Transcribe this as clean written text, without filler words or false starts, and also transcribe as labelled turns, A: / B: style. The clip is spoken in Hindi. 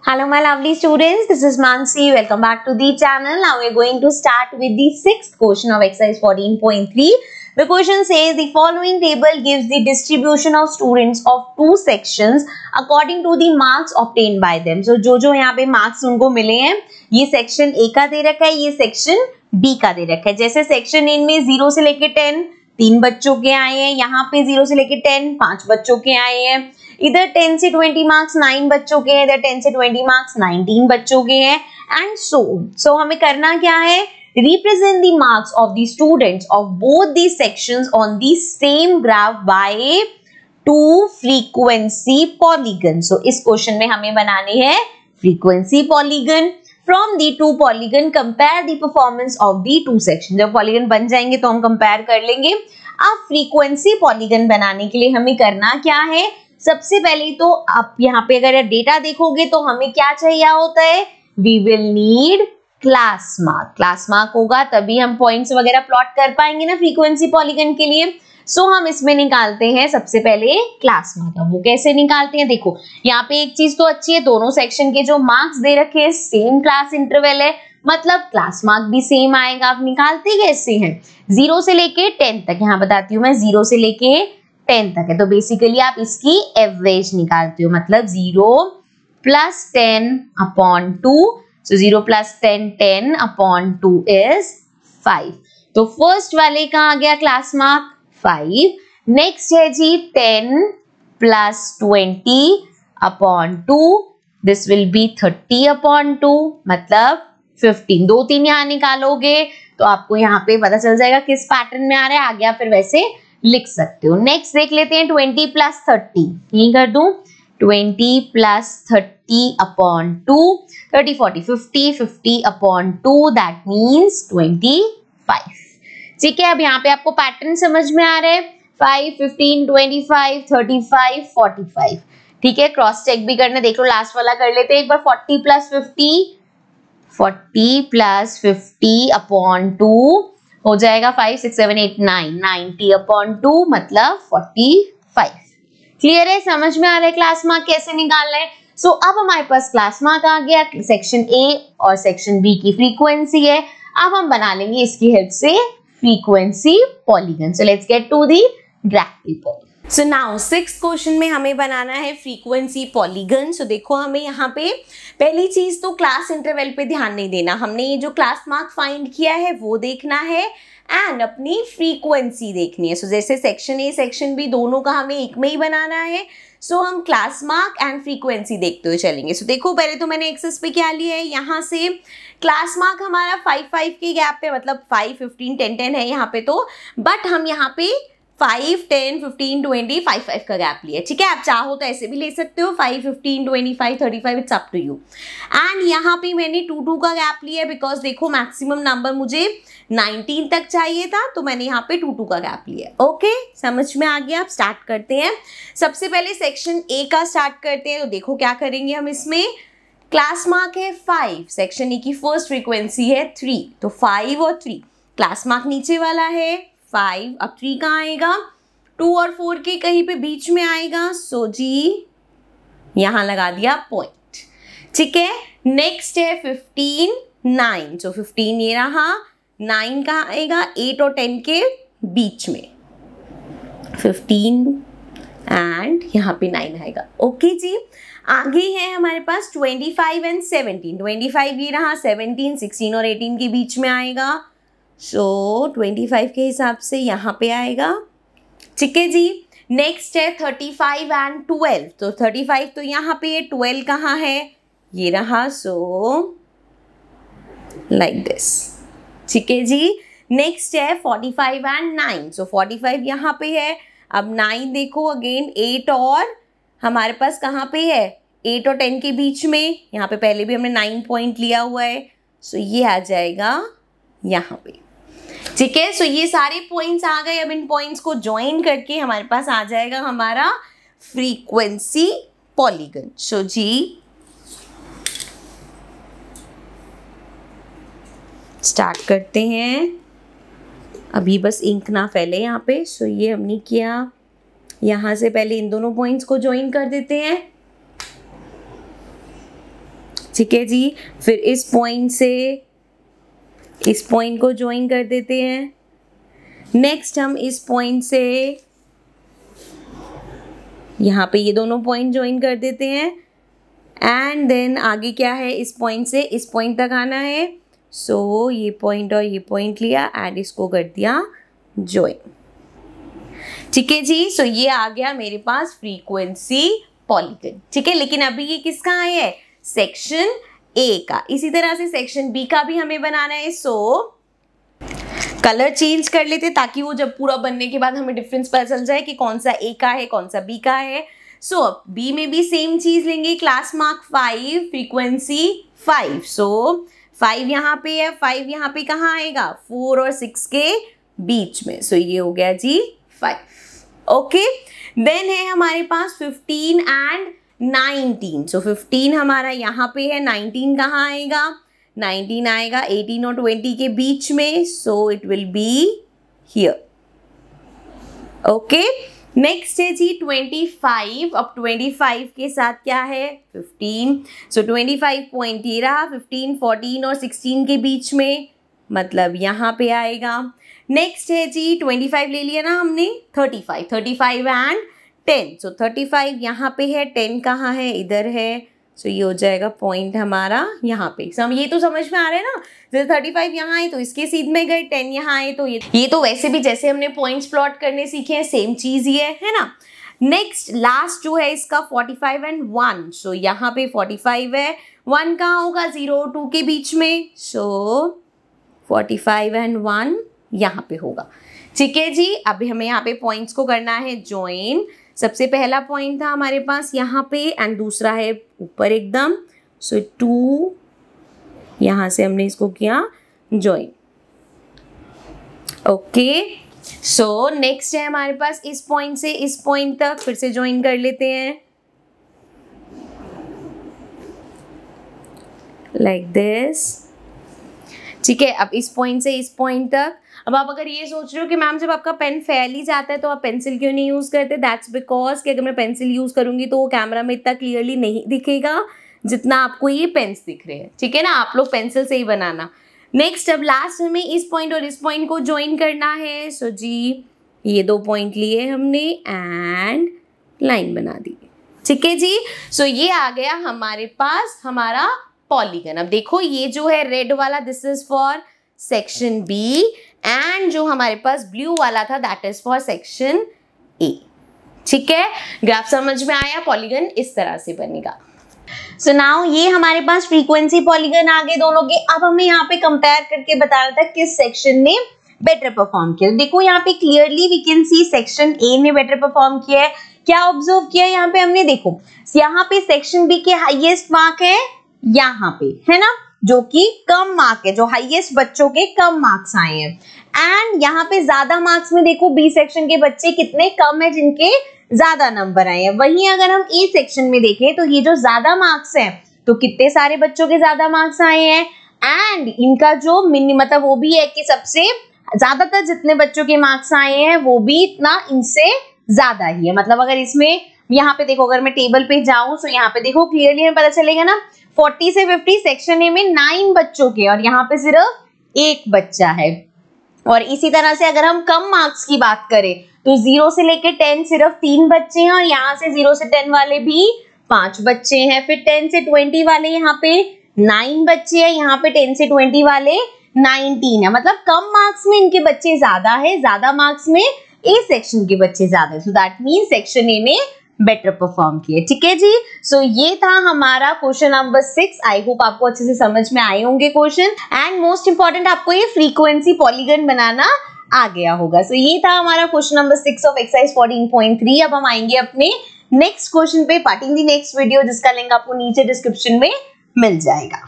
A: Hello my lovely students, this is Mansi. Welcome back to the channel. Now we are going to start with the sixth question of exercise 14.3. The question says the following table gives the distribution of students of two sections according to the marks obtained by them. So जो यहाँ पे marks उनको मिले हैं, ये section A का दे रखा है, ये section B का दे रखा है. जैसे section A में 0 से लेके 10 3 बच्चों के आए हैं, यहाँ पे 0 से लेके 10 5 बच्चों के आए हैं, इधर 10 से 20 मार्क्स 9 बच्चों के हैं, इधर 10 से 20 मार्क्स 19 बच्चों के हैं एंड सो हमें करना क्या है, represent the marks of the students of both these sections on the same graph by two frequency polygon. So इस क्वेश्चन में हमें बनाने हैं frequency polygon. From the two polygon compare the performance of the two sections. जब polygon बन जाएंगे तो हम compare कर लेंगे. अब frequency polygon बनाने के लिए हमें करना क्या है, सबसे पहले तो आप यहाँ पे अगर डेटा देखोगे तो हमें क्या चाहिए होता है, we will need class mark. Class mark होगा तभी हम पॉइंट्स वगैरह प्लॉट कर पाएंगे ना फ्रीक्वेंसी पॉलीगन के लिए. सो हम इसमें निकालते हैं सबसे पहले क्लास मार्क. वो कैसे निकालते हैं, देखो यहाँ पे एक चीज तो अच्छी है, दोनों सेक्शन के जो मार्क्स दे रखे हैं सेम क्लास इंटरवल है, मतलब क्लास मार्क भी सेम आएगा. आप निकालते कैसे हैं, 0 से लेके 10 तक, यहाँ बताती हूँ मैं, 0 से लेके 10 तक है तो बेसिकली आप इसकी एवरेज निकालते हो, मतलब 0 plus 10 upon 2. So 0 plus 10 upon 2 is 5. तो फर्स्ट वाले का आ गया क्लास मार्क 5. नेक्स्ट है जी 10 plus 20 upon 2. This will be 30 upon 2, मतलब 15. 2 3 यहाँ निकालोगे तो आपको यहाँ पे पता चल जाएगा किस पैटर्न में आ रहा है, आगे आप फिर वैसे लिख सकते हो. नेक्स्ट देख लेते हैं 20 plus 30. यही कर दूं 20 plus 30 upon 2, 30, 40, 50, 50 upon 2, that means 25. ठीक है, अब यहाँ पे आपको पैटर्न समझ में आ रहा है, 5, 15, 25, 35, 45. ठीक है, क्रॉस चेक भी करना, देख लो लास्ट वाला कर लेते हैं एक बार. 40 plus 50, 40 plus 50 upon 2 हो जाएगा 5, 6, 7, 8, 9, 90 upon 2 मतलब 45. क्लियर है, समझ में आ रहा है क्लास मार्क कैसे निकालना है. सो अब हमारे पास क्लास मार्क आ गया, सेक्शन ए और सेक्शन बी की फ्रीक्वेंसी है. अब हम बना लेंगे इसकी हेल्प से frequency polygon. So let's get to the graph paper. So now sixth question में हमें बनाना है फ्रीक्वेंसी पॉलीगन. सो देखो हमें यहाँ पे पहली चीज तो क्लास इंटरवल पे ध्यान नहीं देना, हमने ये जो क्लास मार्क फाइंड किया है वो देखना है एंड अपनी फ्रीक्वेंसी देखनी है. सो जैसे सेक्शन ए सेक्शन बी दोनों का हमें एक में ही बनाना है, सो हम क्लास मार्क एंड फ्रीक्वेंसी देखते हुए चलेंगे. सो देखो पहले तो मैंने एक्सेस पे क्या लिया है, यहाँ से क्लास मार्क हमारा 5-5 के गैप पे, मतलब 5, 15, 10, 10 है यहाँ पे तो, बट हम यहाँ पे 5, 10, 15, 20, 5 का गैप लिया. ठीक है, आप चाहो तो ऐसे भी ले सकते हो 5, 15, 25, 35, it's up to you. And यहाँ पे मैंने 2 का गैप लिया बिकॉज देखो मैक्सिमम नंबर मुझे 19 तक चाहिए था, तो मैंने यहाँ पे 2 का गैप लिया. ओके, समझ में आ गया. आप स्टार्ट करते हैं. सबसे पहले सेक्शन ए का स्टार्ट करते हैं. तो देखो क्या करेंगे हम, इसमें क्लास मार्क है 5, सेक्शन ए की फर्स्ट फ्रीक्वेंसी है 3, तो 5 और 3. क्लास मार्क नीचे वाला है 5, अब 3 कहाँ आएगा, 2 और 4 के कहीं पे बीच में आएगा. सो जी यहाँ लगा दिया पॉइंट. ठीक है, नेक्स्ट है 15, 9. सो 15 ये रहा, 9 कहाँ आएगा, 8 और 10 के बीच में, 15 एंड यहाँ पे 9 आएगा. ओके जी, आगे है हमारे पास 25 एंड 17. 25 ये रहा, 17, 16 और 18 के बीच में आएगा. सो 25 के हिसाब से यहाँ पे आएगा. ठीक है जी, नेक्स्ट है 35 एंड 12. तो 35 तो यहाँ पे, 12 कहाँ है, ये रहा. So like this. ठीक है जी, नेक्स्ट है 45 एंड 9. सो 45 यहाँ पे है, अब 9 देखो अगेन 8 और हमारे पास कहाँ पे है, 8 और 10 के बीच में. यहाँ पे पहले भी हमने 9 पॉइंट लिया हुआ है, सो ये आ जाएगा यहाँ पे. ठीक है, सो ये सारे पॉइंट्स आ गए. अब इन पॉइंट्स को ज्वाइन करके हमारे पास आ जाएगा हमारा फ्रीक्वेंसी पॉलीगन. सो जी स्टार्ट करते हैं. अभी बस इंक ना फैले यहाँ पे. सो ये हमने किया, यहाँ से पहले इन दोनों पॉइंट्स को ज्वाइन कर देते हैं. ठीक है जी। फिर इस पॉइंट से इस पॉइंट को ज्वाइन कर देते हैं। नेक्स्ट हम इस पॉइंट से यहाँ पे ये दोनों पॉइंट ज्वाइन कर देते हैं एंड देन आगे क्या है, इस पॉइंट से इस पॉइंट तक आना है। सो ये पॉइंट और ये पॉइंट लिया एंड इसको कर दिया ज्वाइन। ठीक है जी। सो ये आ गया मेरे पास फ्रीक्वेंसी पॉलीगन। ठीक है, लेकिन अभी ये किसका है, सेक्शन ए का। इसी तरह से सेक्शन बी का भी हमें बनाना है। सो कलर चेंज कर लेते ताकि वो जब पूरा बनने के बाद हमें डिफरेंस पता चल जाए कि कौन सा ए का है कौन सा बी का है। सो बी में भी सेम चीज लेंगे, क्लास मार्क 5, फ्रीक्वेंसी 5। सो 5 यहाँ पे है, 5 यहाँ पे कहाँ आएगा, 4 और 6 के बीच में। सो ये हो गया जी 5। ओके, देन है हमारे पास 15 एंड 19। सो 15 हमारा यहाँ पे है, 19 कहाँ आएगा, 19 आएगा 18 और 20 के बीच में। So it will be here. Okay, next है जी 25। अब 25 के साथ क्या है, 15। सो 25 पॉइंट ये रहा, 15, 14 और 16 के बीच में, मतलब यहाँ पे आएगा। नेक्स्ट है जी 25 ले लिया ना हमने, 35 एंड 10। सो 35 यहाँ पे है, 10 कहाँ है, इधर है। सो ये हो जाएगा पॉइंट हमारा यहाँ पे। ये तो समझ में आ रहा है ना, जैसे 35 यहाँ आए तो इसके सीध में गए, 10 यहाँ आए तो ये तो वैसे भी जैसे हमने पॉइंट्स प्लॉट करने सीखे हैं सेम चीज ही है ना। नेक्स्ट लास्ट जो है इसका 45 एंड 1। सो यहाँ पे 45 है, 1 कहाँ होगा, 0 और 2 के बीच में। सो 45 एंड 1 यहाँ पे होगा। ठीक है जी। अभी हमें यहाँ पे पॉइंट्स को करना है ज्वाइन। सबसे पहला पॉइंट था हमारे पास यहाँ पे एंड दूसरा है ऊपर एकदम। सो 2 यहाँ से हमने इसको किया ज्वाइन। ओके, सो नेक्स्ट है हमारे पास इस पॉइंट से इस पॉइंट तक फिर से ज्वाइन कर लेते हैं लाइक दिस। ठीक है, अब इस पॉइंट से इस पॉइंट तक। अब आप अगर ये सोच रहे हो कि मैम जब आपका पेन फैल ही जाता है तो आप पेंसिल क्यों नहीं यूज़ करते, दैट्स बिकॉज कि अगर मैं पेंसिल यूज़ करूँगी तो वो कैमरा में इतना क्लियरली नहीं दिखेगा जितना आपको ये पेन्स दिख रहे हैं। ठीक है ना, आप लोग पेंसिल से ही बनाना। नेक्स्ट अब लास्ट हमें इस पॉइंट और इस पॉइंट को ज्वाइन करना है। सो जी ये 2 पॉइंट लिए हमने एंड लाइन बना दी। ठीक है जी। सो ये आ गया हमारे पास हमारा पॉलीगन। अब देखो ये जो है रेड वाला this is for section B and जो हमारे पास ब्लू वाला था that is for section A. ठीक है, ग्राफ समझ में आया, पॉलीगन इस तरह से बनेगा। सो नाउ ये हमारे पास फ्रीक्वेंसी पॉलीगन आ गए दोनों के। अब हमें यहाँ पे कंपेयर करके बताना था किस सेक्शन ने बेटर परफॉर्म किया। देखो यहाँ पे clearly we can see section A ने बेटर परफॉर्म किया है। क्या ऑब्जर्व किया यहाँ पे हमने, देखो यहाँ पे सेक्शन बी के हाईएस्ट मार्क है यहाँ पे, है ना, जो कि कम मार्क है, जो हाईएस्ट बच्चों के कम मार्क्स आए हैं। एंड यहाँ पे ज्यादा मार्क्स में देखो बी सेक्शन के बच्चे कितने कम है जिनके ज्यादा नंबर आए हैं। वहीं अगर हम ए सेक्शन में देखें तो ये जो ज्यादा मार्क्स हैं तो कितने सारे बच्चों के ज्यादा मार्क्स आए हैं एंड इनका जो मतलब वो भी है कि सबसे ज्यादातर जितने बच्चों के मार्क्स आए हैं वो भी इतना इनसे ज्यादा ही है। मतलब अगर इसमें यहाँ पे देखो, अगर मैं टेबल पे जाऊं तो यहाँ पे देखो क्लियरली हमें पता चलेगा ना 40 से 50 सेक्शन ए में 9 बच्चों के और यहाँ पे सिर्फ 1 बच्चा है। और इसी तरह से अगर हम कम मार्क्स की बात करें तो 0 से लेके 10 सिर्फ 3 बच्चे हैं और यहाँ से 0 से 10 वाले भी 5 बच्चे हैं। फिर 10 से 20 वाले यहाँ पे 9 बच्चे हैं, यहाँ पे 10 से 20 वाले 19 है। मतलब कम मार्क्स में इनके बच्चे ज्यादा है, ज्यादा मार्क्स में ए सेक्शन के बच्चे ज्यादा है। So that mean section A ने बेटर परफॉर्म किए। ठीक है जी। सो ये था हमारा क्वेश्चन नंबर 6। आई होप आपको अच्छे से समझ में आए होंगे क्वेश्चन एंड मोस्ट इंपॉर्टेंट आपको ये फ्रीक्वेंसी पॉलीगन बनाना आ गया होगा। सो ये था हमारा क्वेश्चन नंबर 6 ऑफ एक्सरसाइज 14.3। अब हम आएंगे अपने नेक्स्ट क्वेश्चन पे part in the next video जिसका लिंक आपको नीचे डिस्क्रिप्शन में मिल जाएगा।